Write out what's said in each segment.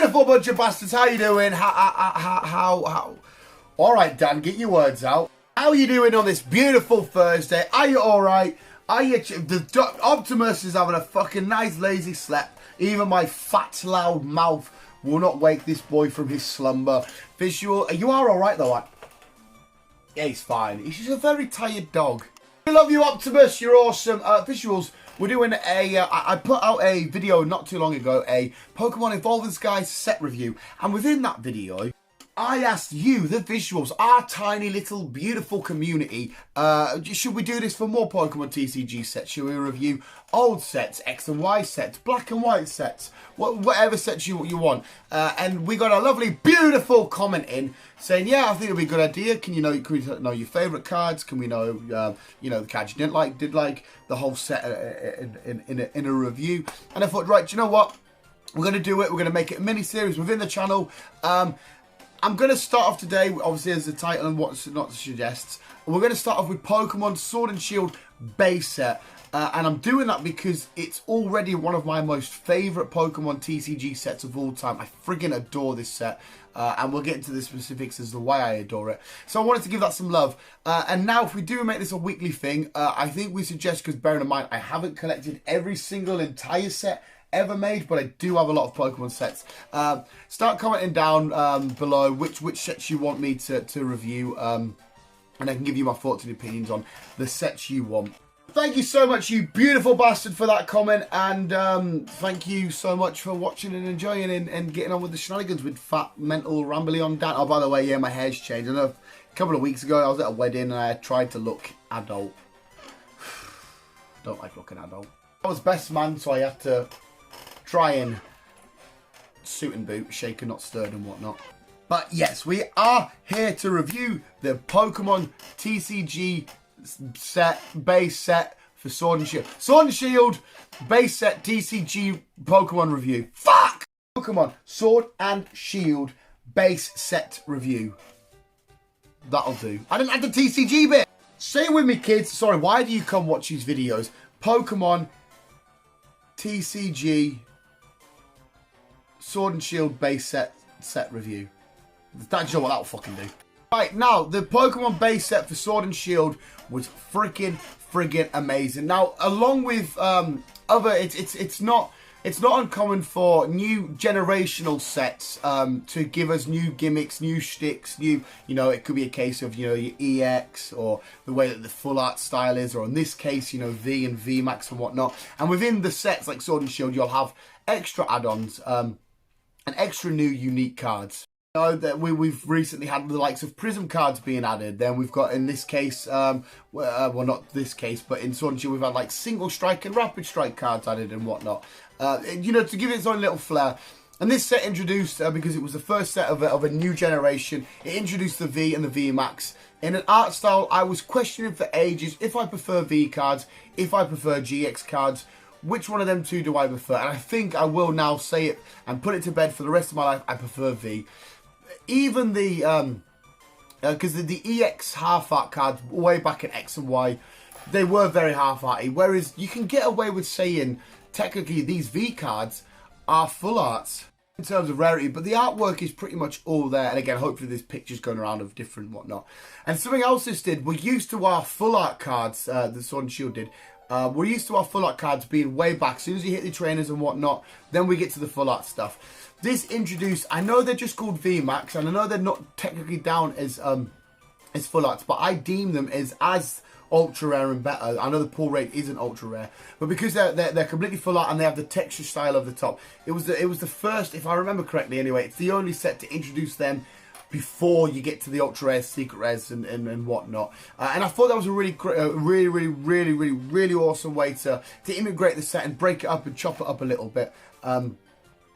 beautiful bunch of bastards. How you doing? How? All right, Dan, get your words out. How are you doing on this beautiful Thursday? Are you all right? Are you? Optimus is having a fucking nice lazy sleep. Even my fat, loud mouth will not wake this boy from his slumber. Visual, you are all right though. Yeah, he's fine. He's just a very tired dog. I love you, Optimus. You're awesome. Visuals, we're doing I put out a video not too long ago, a Pokemon Evolving Skies set review. And within that video, I asked you, the visuals, our tiny little beautiful community, should we do this for more Pokemon TCG sets? Should we review old sets, X and Y sets, black and white sets, whatever sets you want? And we got a lovely, beautiful comment in saying, yeah, I think it'd be a good idea. Can we know your favourite cards? Can we know, the cards you did like the whole set in a review? And I thought, right, do you know what? We're going to do it. We're going to make it a mini-series within the channel. I'm going to start off today, obviously, as the title and what not suggests. We're going to start off with Pokemon Sword and Shield base set. And I'm doing that because it's already one of my most favourite Pokemon TCG sets of all time. I friggin' adore this set. And we'll get into the specifics as to why I adore it. So I wanted to give that some love. And now, if we do make this a weekly thing, I think we suggest, because bearing in mind, I haven't collected every single entire set ever made, but I do have a lot of Pokemon sets. Start commenting down below which sets you want me to review, and I can give you my thoughts and opinions on the sets you want. Thank you so much, you beautiful bastard, for that comment, and thank you so much for watching and enjoying and getting on with the shenanigans with fat, mental, rambly on Dan. Oh, by the way, yeah, my hair's changed. I know a couple of weeks ago I was at a wedding and I tried to look adult. Don't like looking adult. I was best man, so I had to try and suit and boot, shaken not stirred and whatnot. But yes, we are here to review the Pokemon TCG set, base set for Sword and Shield. Sword and Shield base set TCG Pokemon review. Fuck! Pokemon Sword and Shield base set review. That'll do. I didn't add the TCG bit. Say it with me, kids. Sorry, why do you come watch these videos? Pokemon TCG Sword and Shield base set review. That's what that'll fucking do. Right, now, the Pokemon base set for Sword and Shield was friggin' amazing. Now, along with it's not uncommon for new generational sets to give us new gimmicks, new shticks, it could be a case of, your EX or the way that the full art style is, or in this case, V and VMAX and whatnot. And within the sets like Sword and Shield, you'll have extra add-ons and extra new unique cards. That we've recently had the likes of Prism cards being added. Then we've got, in this case, well, not this case, but in Sword and Shield, we've had like Single Strike and Rapid Strike cards added and whatnot. To give it its own little flair. And this set introduced, because it was the first set of a new generation, it introduced the V and the VMAX. In an art style, I was questioning for ages if I prefer V cards, if I prefer GX cards. Which one of them two do I prefer? And I think I will now say it and put it to bed for the rest of my life. I prefer V. Even the, because the EX half-art cards way back in X and Y, they were very half-arty. Whereas you can get away with saying, technically, these V cards are full arts in terms of rarity. But the artwork is pretty much all there. And again, hopefully there's pictures going around of different whatnot. And something else this did, we're used to our full art cards, the Sword and Shield did. We're used to our full art cards being way back. As soon as you hit the trainers and whatnot, then we get to the full art stuff. This introduced, I know they're just called VMAX, and I know they're not technically down as full arts, but I deem them as ultra rare and better. I know the pull rate isn't ultra rare, but because they're completely full art and they have the texture style of the top, it was the first, if I remember correctly anyway, it's the only set to introduce them before you get to the ultra rares, secret rares, and whatnot. And I thought that was a really awesome way to integrate the set and break it up and chop it up a little bit.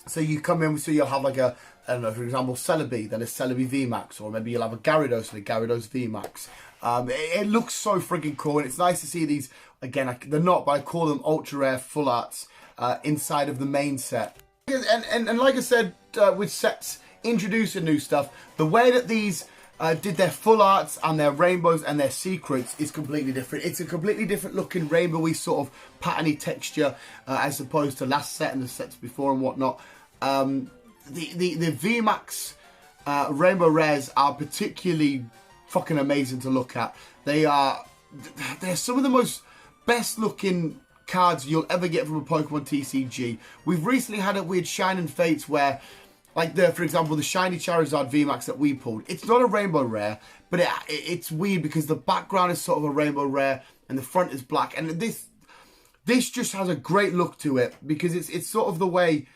So you come in, so you'll have like I don't know, for example, Celebi, then a Celebi VMAX, or maybe you'll have a Gyarados and a Gyarados VMAX. It looks so friggin' cool, and it's nice to see these, again, they're not, but I call them ultra rare full arts inside of the main set. And like I said, with sets introducing new stuff, the way that these did their full arts and their rainbows and their secrets is completely different. It's a completely different looking rainbowy sort of patterny texture as opposed to last set and the sets before and whatnot. the VMAX Rainbow Rares are particularly fucking amazing to look at. They're some of the most best looking cards you'll ever get from a Pokemon TCG. We've recently had a weird Shining Fates where, like for example, the Shiny Charizard VMAX that we pulled. It's not a Rainbow Rare, but it's weird because the background is sort of a Rainbow Rare and the front is black. And this just has a great look to it because it's sort of the way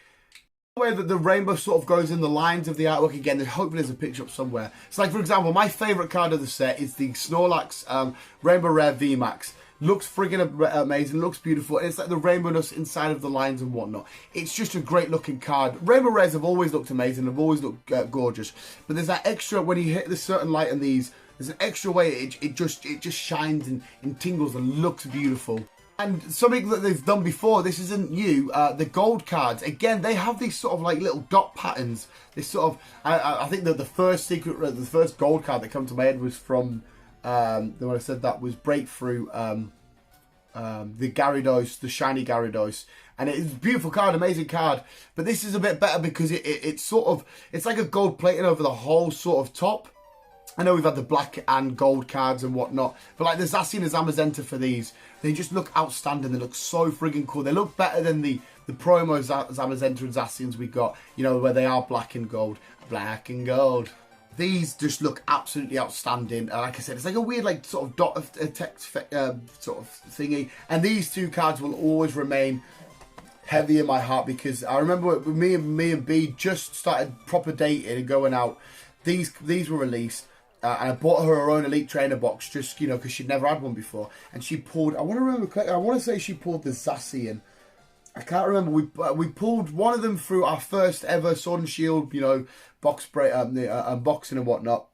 that the rainbow sort of goes in the lines of the artwork. Again, hopefully there's a picture up somewhere. So like, for example, my favourite card of the set is the Snorlax Rainbow Rare VMAX. Looks friggin' amazing, looks beautiful, and it's like the rainbowness inside of the lines and whatnot. It's just a great looking card. Rainbow Rares have always looked amazing, have always looked gorgeous, but there's that extra, when you hit the certain light in these, there's an extra way it just shines and tingles and looks beautiful. And something that they've done before, this isn't new, the gold cards, again, they have these sort of like little dot patterns. This sort of, I think that the first gold card that came to my head was from, the one I said that was Breakthrough, the Gyarados, the shiny Gyarados. And it's a beautiful card, amazing card. But this is a bit better because it's sort of, it's like a gold plating over the whole sort of top. I know we've had the black and gold cards and whatnot, but like the Zacian and Zamazenta for these, they just look outstanding. They look so friggin' cool. They look better than the promo Zamazenta and Zacians we got, you know, where they are black and gold. Black and gold. These just look absolutely outstanding. Like I said, it's like a weird, like, sort of dot of text sort of thingy. And these two cards will always remain heavy in my heart because I remember me and B just started proper dating and going out. These were released. And I bought her own Elite Trainer box just, you know, because she'd never had one before. And she pulled, I want to remember correctly, I want to say she pulled the Zacian. I can't remember. We pulled one of them through our first ever Sword and Shield, you know, box unboxing and whatnot.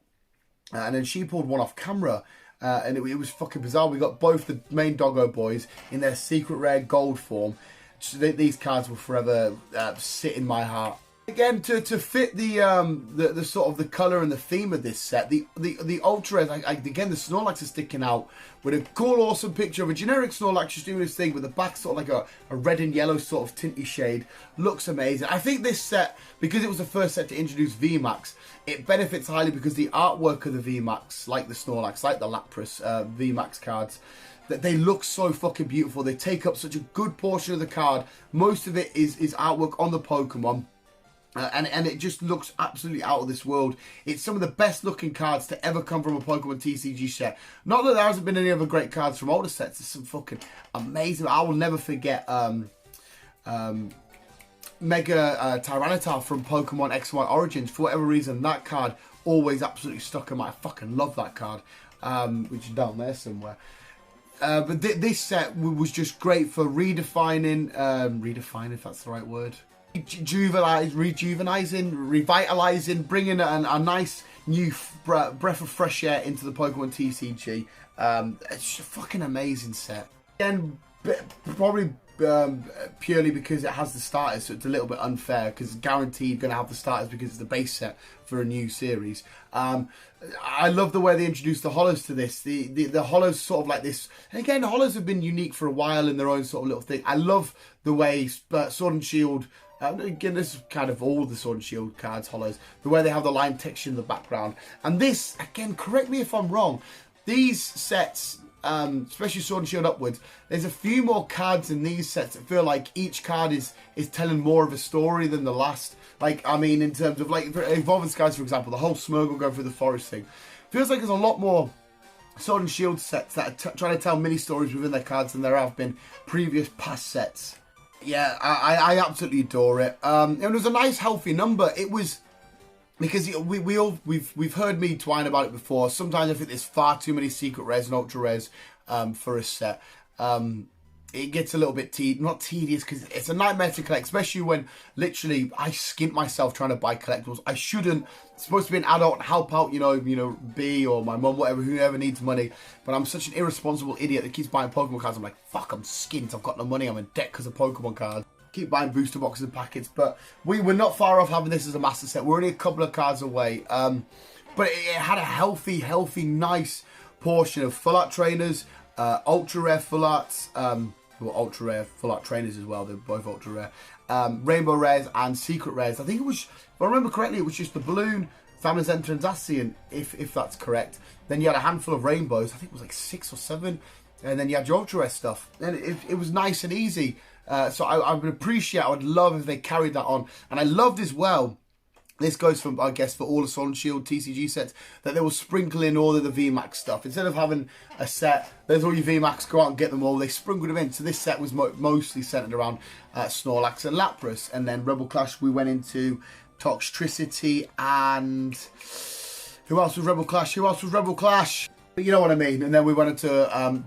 And then she pulled one off camera. And it was fucking bizarre. We got both the main Doggo boys in their secret rare gold form. So these cards will forever sit in my heart. Again, to fit the sort of the colour and the theme of this set, the Ultra, again, the Snorlax is sticking out with a cool, awesome picture of a generic Snorlax just doing his thing with the back sort of like a red and yellow sort of tinty shade. Looks amazing. I think this set, because it was the first set to introduce VMAX, it benefits highly because the artwork of the VMAX, like the Snorlax, like the Lapras VMAX cards, that they look so fucking beautiful. They take up such a good portion of the card. Most of it is artwork on the Pokemon. And it just looks absolutely out of this world. It's some of the best looking cards to ever come from a Pokemon TCG set. Not that there hasn't been any other great cards from older sets. There's some fucking amazing. I will never forget Mega Tyranitar from Pokemon X and Y Origins. For whatever reason, that card always absolutely stuck in my. I fucking love that card, which is down there somewhere. But this set was just great for redefining, if that's the right word. Rejuvenizing, revitalizing, bringing a nice new breath of fresh air into the Pokemon TCG. It's just a fucking amazing set. Again, probably purely because it has the starters, so it's a little bit unfair because guaranteed going to have the starters because it's the base set for a new series. I love the way they introduced the holos to this. The holos sort of like this. And again, the holos have been unique for a while in their own sort of little thing. I love the way Sword and Shield. Again, this is kind of all the Sword and Shield cards, holos. The way they have the line texture in the background. And this, again, correct me if I'm wrong, these sets, especially Sword and Shield upwards, there's a few more cards in these sets that feel like each card is telling more of a story than the last. Like, I mean, in terms of, like, for Evolving Skies, for example, the whole Smeargle going through the forest thing. Feels like there's a lot more Sword and Shield sets that are trying to tell mini stories within their cards than there have been previous past sets. Yeah, I absolutely adore it. And it was a nice, healthy number. It was because we've heard me twine about it before. Sometimes I think there's far too many secret rares and ultra rares for a set. It gets a little bit not tedious because it's a nightmare to collect, especially when literally I skint myself trying to buy collectibles. I shouldn't. It's supposed to be an adult and help out, you know, B or my mum, whoever needs money. But I'm such an irresponsible idiot that keeps buying Pokemon cards. I'm like, fuck, I'm skint. I've got no money. I'm in debt because of Pokemon cards. Keep buying booster boxes and packets. But we're not far off having this as a master set. We're only a couple of cards away. But it had a healthy, nice portion of full art trainers, ultra rare full arts, who are ultra rare, full art trainers as well. They're both ultra rare. Rainbow rares and secret rares. I think it was, if I remember correctly, it was just the balloon, Zamazenta and Zacian, if that's correct. Then you had a handful of rainbows. I think it was like 6 or 7. And then you had your ultra rare stuff. And it was nice and easy. So I would appreciate, I would love if they carried that on. And I loved as well, this goes from, I guess, for all the Sword and Shield TCG sets, that they will sprinkle in all of the VMAX stuff. Instead of having a set, there's all your VMAX, go out and get them all, they sprinkled them in. So this set was mostly centered around Snorlax and Lapras. And then Rebel Clash, we went into Toxtricity and... Who else was Rebel Clash? Who else was Rebel Clash? But you know what I mean. And then we went into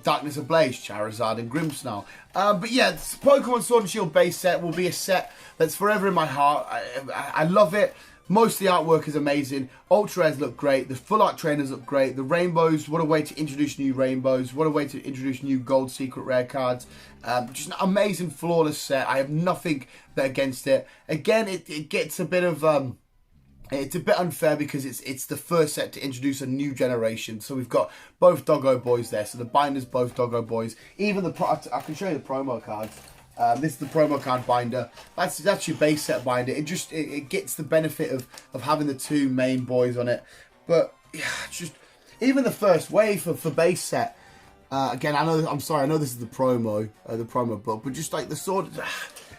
Darkness Ablaze, Charizard and Grimmsnarl. But yeah, Pokemon Sword and Shield base set will be a set that's forever in my heart. I love it. Most of the artwork is amazing. Ultra Rares look great. The full art trainers look great. The rainbows, what a way to introduce new rainbows. What a way to introduce new gold secret rare cards. Just an amazing, flawless set. I have nothing against it. Again, it gets a bit of... it's a bit unfair because it's the first set to introduce a new generation. So we've got both Doggo Boys there. So the binders, both Doggo Boys. Even I can show you the promo cards. This is the promo card binder. That's your base set binder. It gets the benefit of having the 2 main boys on it. But yeah, just even the first wave for base set. Again, I know this is the promo book, but just like the sword,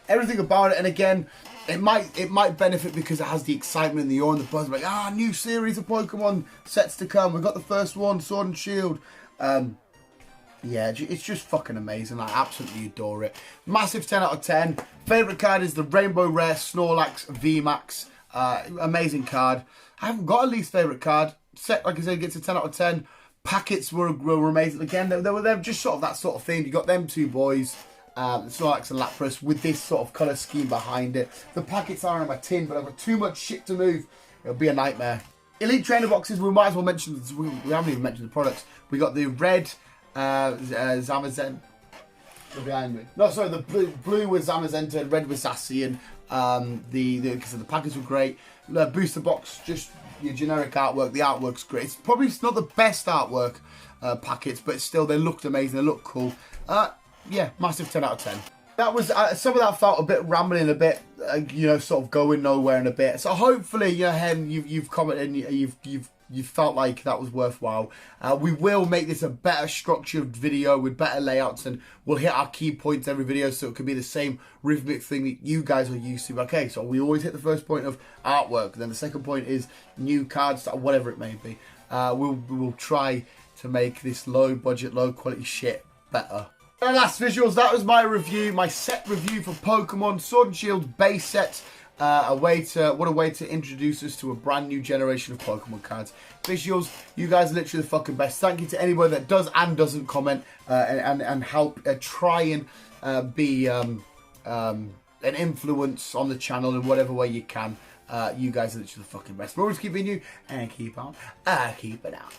everything about it. And again, it might benefit because it has the excitement and the awe and the buzz. Like, new series of Pokemon sets to come. We've got the first one, Sword and Shield. Yeah, it's just fucking amazing. I absolutely adore it. Massive 10 out of 10. Favourite card is the Rainbow Rare Snorlax VMAX. Amazing card. I haven't got a least favourite card. Set, like I said, gets a 10 out of 10. Packets were amazing. Again, they're just sort of that sort of thing. You got them 2 boys. Snorlax and Lapras with this sort of colour scheme behind it. The packets are in my tin, but I've got too much shit to move. It'll be a nightmare. Elite Trainer Boxes, we might as well mention, we haven't even mentioned the products. We got the red Zamazenta behind me. No, sorry, the blue was Zamazenta and red was Zacian. Because the packets were great. The booster box, just your generic artwork. The artwork's great. It's not the best artwork packets, but still they looked amazing. They looked cool. Yeah, massive 10 out of 10. That was some of that felt a bit rambling, a bit sort of going nowhere in a bit. So hopefully, Hen, you've commented, and you've felt like that was worthwhile. We will make this a better structured video with better layouts, and we'll hit our key points every video, so it can be the same rhythmic thing that you guys are used to. Okay, so we always hit the first point of artwork, then the second point is new cards, whatever it may be. We'll try to make this low budget, low quality shit better. And last visuals, that was my review, my set review for Pokemon Sword and Shield base set. What a way to introduce us to a brand new generation of Pokemon cards. Visuals, you guys are literally the fucking best. Thank you to anybody that does and doesn't comment and help try and be an influence on the channel in whatever way you can. You guys are literally the fucking best. We're always keeping you and keep on keeping out.